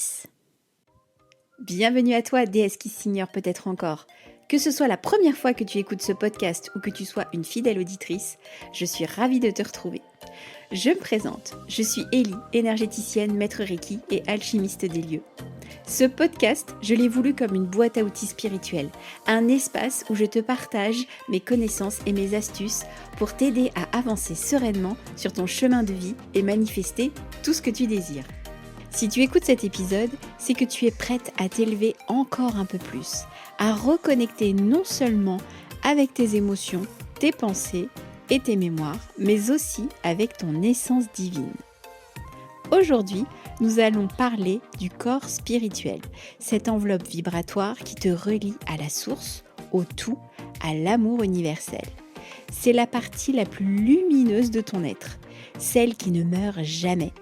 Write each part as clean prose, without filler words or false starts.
déesse. Bienvenue à toi, déesse qui s'ignore peut-être encore. Que ce soit la première fois que tu écoutes ce podcast ou que tu sois une fidèle auditrice, je suis ravie de te retrouver. Je me présente, je suis Ellie, énergéticienne, maître Reiki et alchimiste des lieux. Ce podcast, je l'ai voulu comme une boîte à outils spirituelle, un espace où je te partage mes connaissances et mes astuces pour t'aider à avancer sereinement sur ton chemin de vie et manifester tout ce que tu désires. Si tu écoutes cet épisode, c'est que tu es prête à t'élever encore un peu plus, à reconnecter non seulement avec tes émotions, tes pensées et tes mémoires, mais aussi avec ton essence divine. Aujourd'hui, nous allons parler du corps spirituel, cette enveloppe vibratoire qui te relie à la source, au tout, à l'amour universel. C'est la partie la plus lumineuse de ton être, celle qui ne meurt jamais,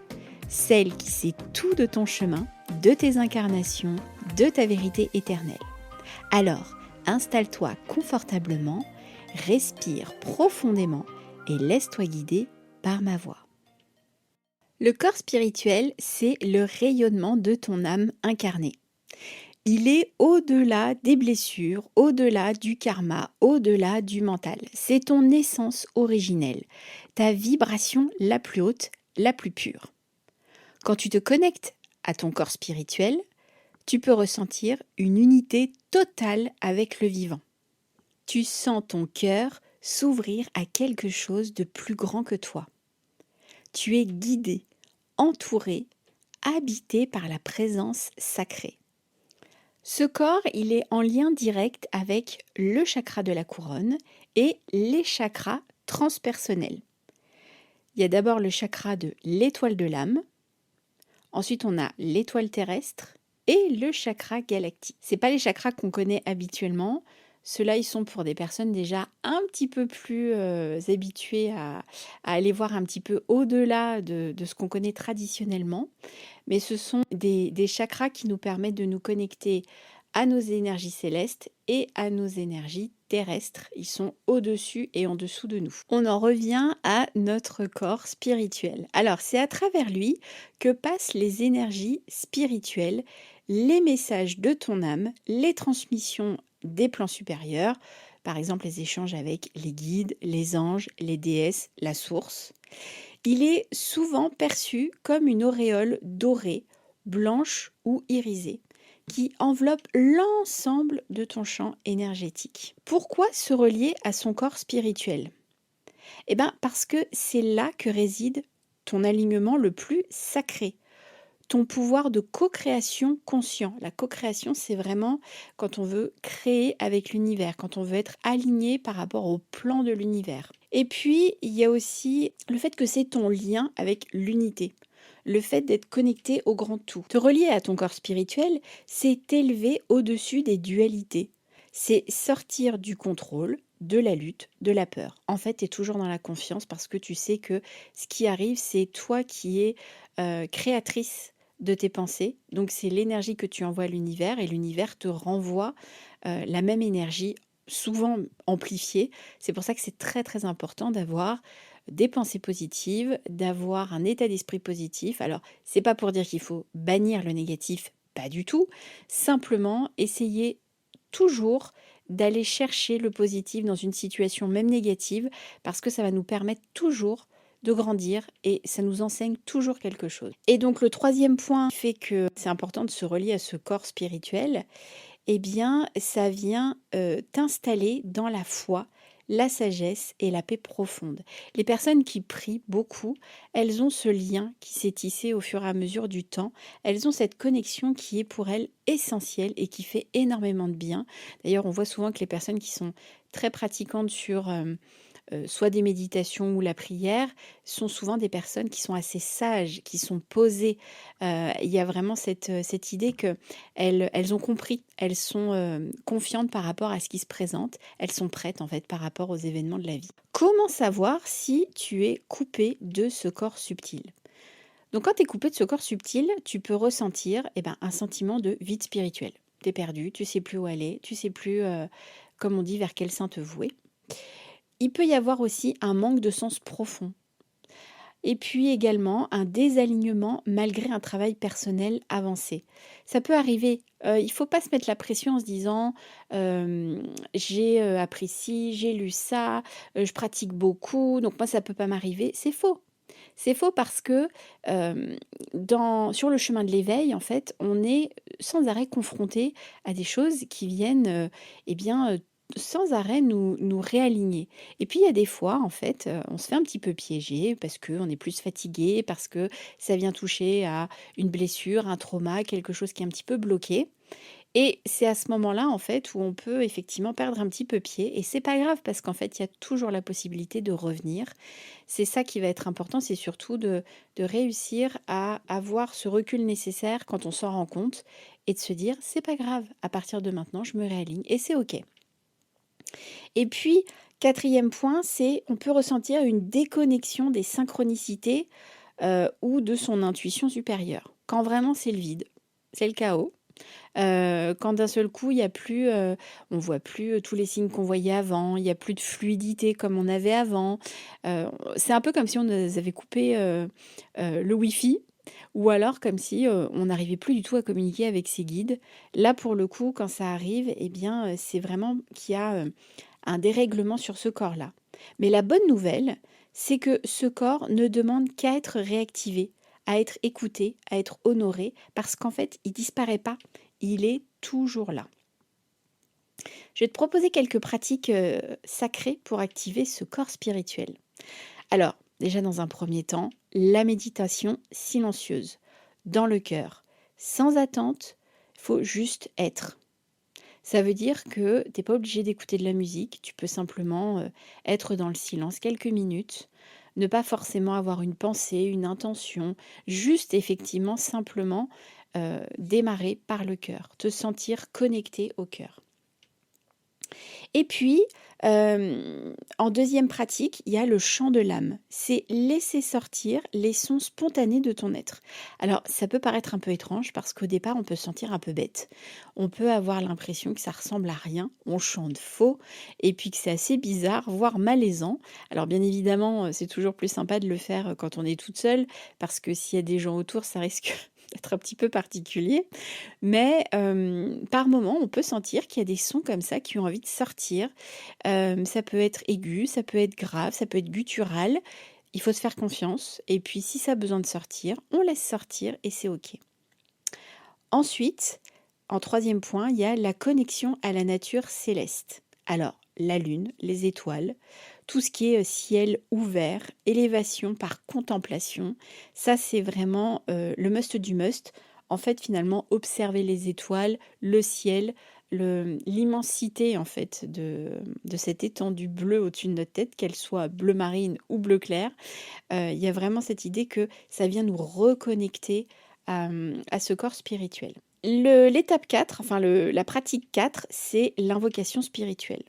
celle qui sait tout de ton chemin, de tes incarnations, de ta vérité éternelle. Alors, installe-toi confortablement, respire profondément et laisse-toi guider par ma voix. Le corps spirituel, c'est le rayonnement de ton âme incarnée. Il est au-delà des blessures, au-delà du karma, au-delà du mental. C'est ton essence originelle, ta vibration la plus haute, la plus pure. Quand tu te connectes à ton corps spirituel, tu peux ressentir une unité totale avec le vivant. Tu sens ton cœur s'ouvrir à quelque chose de plus grand que toi. Tu es guidé, entouré, habité par la présence sacrée. Ce corps, il est en lien direct avec le chakra de la couronne et les chakras transpersonnels. Il y a d'abord le chakra de l'étoile de l'âme, ensuite on a l'étoile terrestre et le chakra galactique. Ce pas les chakras qu'on connaît habituellement. Ceux-là, ils sont pour des personnes déjà un petit peu plus habituées à aller voir un petit peu au-delà de ce qu'on connaît traditionnellement. Mais ce sont des chakras qui nous permettent de nous connecter à nos énergies célestes et à nos énergies terrestres. Ils sont au-dessus et en dessous de nous. On en revient à notre corps spirituel. Alors, c'est à travers lui que passent les énergies spirituelles, les messages de ton âme, les transmissions des plans supérieurs, par exemple les échanges avec les guides, les anges, les déesses, la source. Il est souvent perçu comme une auréole dorée, blanche ou irisée, qui enveloppe l'ensemble de ton champ énergétique. Pourquoi se relier à son corps spirituel ? Parce que c'est là que réside ton alignement le plus sacré, ton pouvoir de co-création conscient. La co-création, c'est vraiment quand on veut créer avec l'univers, quand on veut être aligné par rapport au plan de l'univers. Et puis, il y a aussi le fait que c'est ton lien avec l'unité. Le fait d'être connecté au grand tout. Te relier à ton corps spirituel, c'est t'élever au-dessus des dualités. C'est sortir du contrôle, de la lutte, de la peur. En fait, tu es toujours dans la confiance parce que tu sais que ce qui arrive, c'est toi qui es créatrice de tes pensées. Donc, c'est l'énergie que tu envoies à l'univers et l'univers te renvoie la même énergie, souvent amplifiée. C'est pour ça que c'est très, très important d'avoir des pensées positives, d'avoir un état d'esprit positif. Alors, c'est pas pour dire qu'il faut bannir le négatif, pas du tout. Simplement, essayer toujours d'aller chercher le positif dans une situation même négative parce que ça va nous permettre toujours de grandir et ça nous enseigne toujours quelque chose. Et donc le troisième point qui fait que c'est important de se relier à ce corps spirituel, ça vient t'installer dans la foi, la sagesse et la paix profonde. Les personnes qui prient beaucoup, elles ont ce lien qui s'est tissé au fur et à mesure du temps. Elles ont cette connexion qui est pour elles essentielle et qui fait énormément de bien. D'ailleurs, on voit souvent que les personnes qui sont très pratiquantes sur soit des méditations ou la prière, sont souvent des personnes qui sont assez sages, qui sont posées. Il y a vraiment cette idée qu'elles ont compris, elles sont confiantes par rapport à ce qui se présente, elles sont prêtes en fait par rapport aux événements de la vie. Comment savoir si tu es coupé de ce corps subtil ? Donc quand tu es coupé de ce corps subtil, tu peux ressentir un sentiment de vide spirituel. Tu es perdu, tu sais plus où aller, tu sais plus, comme on dit, vers quel saint te vouer. Il peut y avoir aussi un manque de sens profond. Et puis également un désalignement malgré un travail personnel avancé. Ça peut arriver, il ne faut pas se mettre la pression en se disant, «J'ai, appris ci, j'ai lu ça, je pratique beaucoup, donc moi ça ne peut pas m'arriver». C'est faux. C'est faux parce que, sur le chemin de l'éveil, en fait, on est sans arrêt confronté à des choses qui viennent, eh bien, sans arrêt nous réaligner. Et puis il y a des fois, en fait, on se fait un petit peu piéger parce qu'on est plus fatigué, parce que ça vient toucher à une blessure, un trauma, quelque chose qui est un petit peu bloqué. Et c'est à ce moment-là, en fait, où on peut effectivement perdre un petit peu pied et c'est pas grave parce qu'en fait, il y a toujours la possibilité de revenir. C'est ça qui va être important, c'est surtout de réussir à avoir ce recul nécessaire quand on s'en rend compte et de se dire: «C'est pas grave, à partir de maintenant, je me réaligne et c'est OK». Et puis, quatrième point, c'est on peut ressentir une déconnexion des synchronicités, ou de son intuition supérieure. Quand vraiment c'est le vide, c'est le chaos. Quand d'un seul coup, il y a plus, on voit plus, tous les signes qu'on voyait avant, il y a plus de fluidité comme on avait avant. C'est un peu comme si on nous avait coupé, le wifi ou alors comme si, on n'arrivait plus du tout à communiquer avec ses guides. Là, pour le coup, quand ça arrive et bien, c'est vraiment qu'il y a, un dérèglement sur ce corps-là. Mais la bonne nouvelle, c'est que ce corps ne demande qu'à être réactivé, à être écouté, à être honoré, parce qu'en fait, il disparaît pas, il est toujours là. Je vais te proposer quelques pratiques sacrées pour activer ce corps spirituel. Alors, déjà dans un premier temps, la méditation silencieuse, dans le cœur, sans attente, il faut juste être. Ça veut dire que tu n'es pas obligé d'écouter de la musique, tu peux simplement, être dans le silence quelques minutes, ne pas forcément avoir une pensée, une intention, juste effectivement simplement, démarrer par le cœur, te sentir connecté au cœur. Et puis, en deuxième pratique, il y a le chant de l'âme. C'est laisser sortir les sons spontanés de ton être. Alors, ça peut paraître un peu étrange parce qu'au départ, on peut se sentir un peu bête. On peut avoir l'impression que ça ressemble à rien, on chante faux et puis que c'est assez bizarre, voire malaisant. Alors bien évidemment, c'est toujours plus sympa de le faire, quand on est toute seule parce que s'il y a des gens autour, ça risque d'être un petit peu particulier. Mais par moment, on peut sentir qu'il y a des sons comme ça qui ont envie de sortir. Ça peut être aigu, ça peut être grave, ça peut être guttural. Il faut se faire confiance et puis si ça a besoin de sortir, on laisse sortir et c'est OK. Ensuite, en troisième point, il y a la connexion à la nature céleste. Alors, la lune, les étoiles, tout ce qui est, ciel ouvert, élévation par contemplation, ça c'est vraiment, le must du must. En fait, finalement, observer les étoiles, le ciel, l'immensité en fait de cette étendue bleue au-dessus de notre tête, qu'elle soit bleu marine ou bleu clair. Il y a vraiment cette idée que ça vient nous reconnecter à ce corps spirituel. L'étape 4, enfin la pratique 4, c'est l'invocation spirituelle.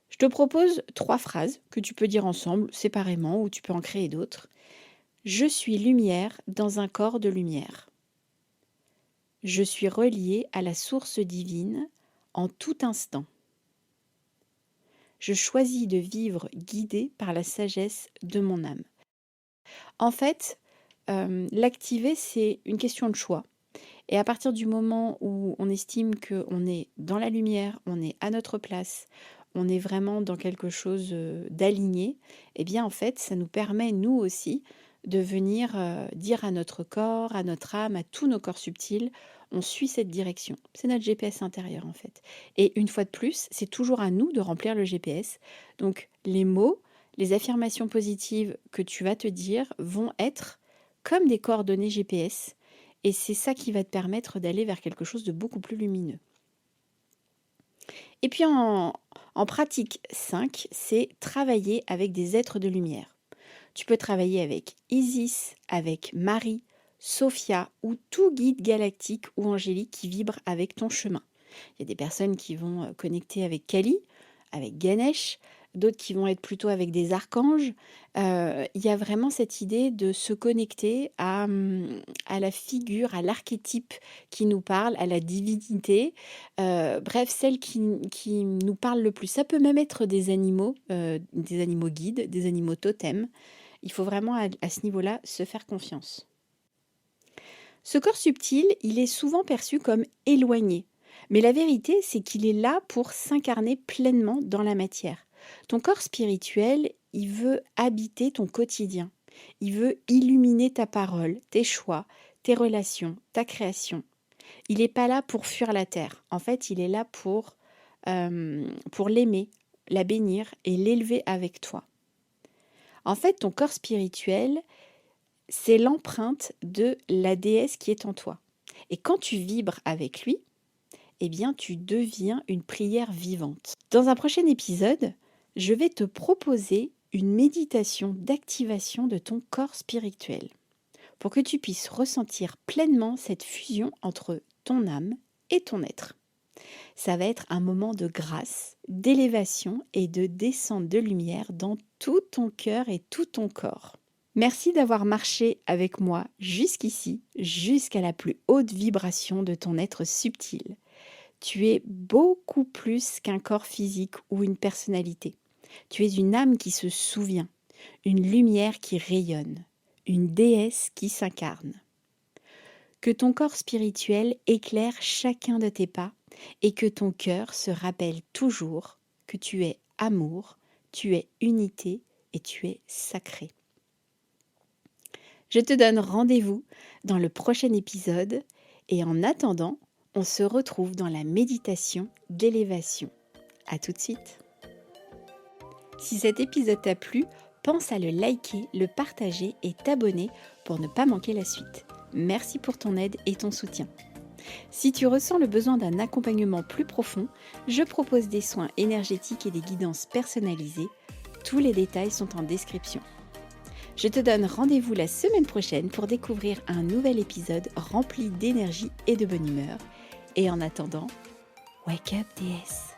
Je te propose 3 phrases que tu peux dire ensemble, séparément, ou tu peux en créer d'autres. Je suis lumière dans un corps de lumière. Je suis relié à la source divine en tout instant. Je choisis de vivre guidé par la sagesse de mon âme. En fait, l'activer, c'est une question de choix. Et à partir du moment où on estime qu'on est dans la lumière, on est à notre place, on est vraiment dans quelque chose d'aligné, eh bien en fait, ça nous permet, nous aussi, de venir dire à notre corps, à notre âme, à tous nos corps subtils, on suit cette direction. C'est notre GPS intérieur en fait. Et une fois de plus, c'est toujours à nous de remplir le GPS. Donc les mots, les affirmations positives que tu vas te dire vont être comme des coordonnées GPS et c'est ça qui va te permettre d'aller vers quelque chose de beaucoup plus lumineux. Et puis en pratique 5, c'est travailler avec des êtres de lumière. Tu peux travailler avec Isis, avec Marie, Sophia ou tout guide galactique ou angélique qui vibre avec ton chemin. Il y a des personnes qui vont connecter avec Kali, avec Ganesh, d'autres qui vont être plutôt avec des archanges. Il y a vraiment cette idée de se connecter à la figure, à l'archétype qui nous parle, à la divinité, bref, celle qui nous parle le plus. Ça peut même être des animaux guides, des animaux totems. Il faut vraiment à ce niveau-là se faire confiance. Ce corps subtil, il est souvent perçu comme éloigné. Mais la vérité, c'est qu'il est là pour s'incarner pleinement dans la matière. Ton corps spirituel, il veut habiter ton quotidien. Il veut illuminer ta parole, tes choix, tes relations, ta création. Il n'est pas là pour fuir la terre. En fait, il est là pour l'aimer, la bénir et l'élever avec toi. En fait, ton corps spirituel, c'est l'empreinte de la déesse qui est en toi. Et quand tu vibres avec lui, eh bien, tu deviens une prière vivante. Dans un prochain épisode, je vais te proposer une méditation d'activation de ton corps spirituel pour que tu puisses ressentir pleinement cette fusion entre ton âme et ton être. Ça va être un moment de grâce, d'élévation et de descente de lumière dans tout ton cœur et tout ton corps. Merci d'avoir marché avec moi jusqu'ici, jusqu'à la plus haute vibration de ton être subtil. Tu es beaucoup plus qu'un corps physique ou une personnalité. Tu es une âme qui se souvient, une lumière qui rayonne, une déesse qui s'incarne. Que ton corps spirituel éclaire chacun de tes pas et que ton cœur se rappelle toujours que tu es amour, tu es unité et tu es sacré. Je te donne rendez-vous dans le prochain épisode et en attendant, on se retrouve dans la méditation d'élévation. À tout de suite. Si cet épisode t'a plu, pense à le liker, le partager et t'abonner pour ne pas manquer la suite. Merci pour ton aide et ton soutien. Si tu ressens le besoin d'un accompagnement plus profond, je propose des soins énergétiques et des guidances personnalisées. Tous les détails sont en description. Je te donne rendez-vous la semaine prochaine pour découvrir un nouvel épisode rempli d'énergie et de bonne humeur. Et en attendant, wake up déesse!